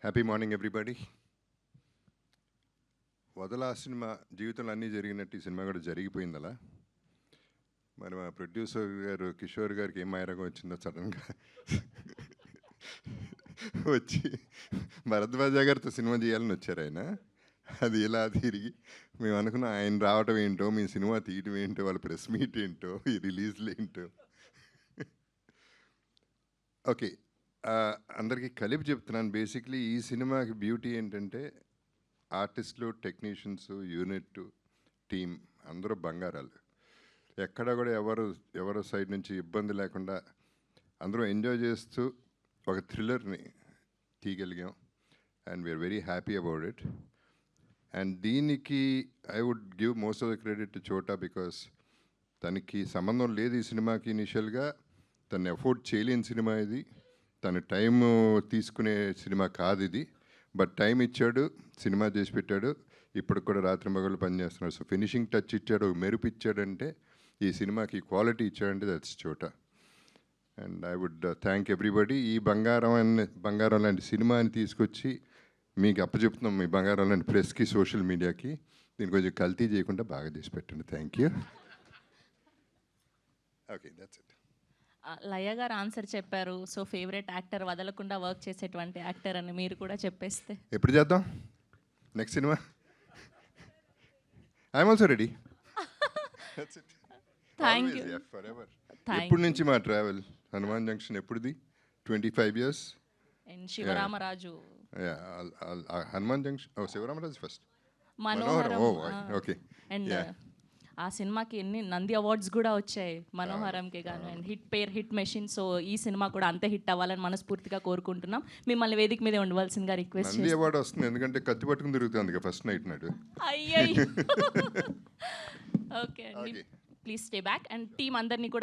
Happy morning everybody. వదలా సినిమా జీవితంలో అన్నీ జరిగినట్టు ఈ సినిమా కూడా జరిగిపోయింది అలా. మరి మా ప్రొడ్యూసర్ గారు కిషోర్ గారికి ఏం మాయరకం వచ్చిందో సడన్గా వచ్చి భరద్వాజ గారితో సినిమా చేయాలని వచ్చారు ఆయన. అది ఇలా తిరిగి మేము అనుకున్నాం ఆయన రావటం ఏంటో, మీ సినిమా తీయటం ఏంటో, వాళ్ళ ప్రెస్ మీట్ ఏంటో, ఈ రిలీజ్లు ఏంటో. ఓకే, అందరికీ కలిపి చెప్తున్నాను. బేసిక్లీ ఈ సినిమాకి బ్యూటీ ఏంటంటే ఆర్టిస్టులు, టెక్నీషియన్స్, యూనిట్, టీమ్ అందరూ బంగారాలు. ఎక్కడ కూడా ఎవరు సైడ్ నుంచి ఇబ్బంది లేకుండా అందరూ ఎంజాయ్ చేస్తూ ఒక థ్రిల్లర్ని తీయగలిగాం. And we are very happy about it. And దీనికి I would give most of the credit to Chota, because తనకి సంబంధం లేదు ఈ సినిమాకి. ఇనిషియల్గా తను ఎఫోర్డ్ చేయలేని సినిమా ఇది, తన టైం తీసుకునే సినిమా కాదు ఇది. బట్ టైం ఇచ్చాడు, సినిమా చేసి పెట్టాడు. ఇప్పటికి కూడా రాత్రి మగళ్ళు పనిచేస్తున్నాడు. సో ఫినిషింగ్ టచ్ ఇచ్చాడు, మెరుపు ఇచ్చాడంటే, ఈ సినిమాకి క్వాలిటీ ఇచ్చాడంటే దట్స్ చోటా. And I would thank everybody. ఈ బంగారం లాంటి సినిమాని తీసుకొచ్చి మీకు అప్పచెప్తున్నాం, మీ బంగారం లాంటి ప్రెస్కి, సోషల్ మీడియాకి. దీన్ని కొంచెం కల్తీ చేయకుండా బాగా చేసి పెట్టండి. Thank you. Okay, that's it. Laya garu answer చెప్పారు. సో ఫేవరెట్ యాక్టర్, వదలకుండా వర్క్ చేసేటువంటి యాక్టర్ అని మీరు కూడా చెప్పేస్తే. ఎప్పుడు చేద్దాం నెక్స్ట్ సినిమా? I am also ready. Thank you. ఎప్పటి నుంచి మా ట్రావెల్? హనుమాన్ జంక్షన్ ఎప్పుడుది? 25 years. And Sivaramaraju. Hanuman junction, Sivaramaraju first. Manoharam. Okay. And ఆ సినిమాకి ఎన్ని నంది అవార్డ్స్ కూడా వచ్చాయి మనోహరంకి గాను. And hit machine. సో ఈ సినిమా కూడా అంతే హిట్ అవ్వాలని మనస్ఫూర్తిగా కోరుకుంటున్నాం. మిమ్మల్ని వేదిక మీద ఉండవలసిందిగా రిక్వెస్ట్. నంది అవార్డు వస్తుంది ఎందుకంటే కత్తి పట్టుకుని తిరుగుతుంది ఫస్ట్ నైట్ నాడు. అయ్యో. ఓకే అండి, please stay back. And team అందరినీ కూడా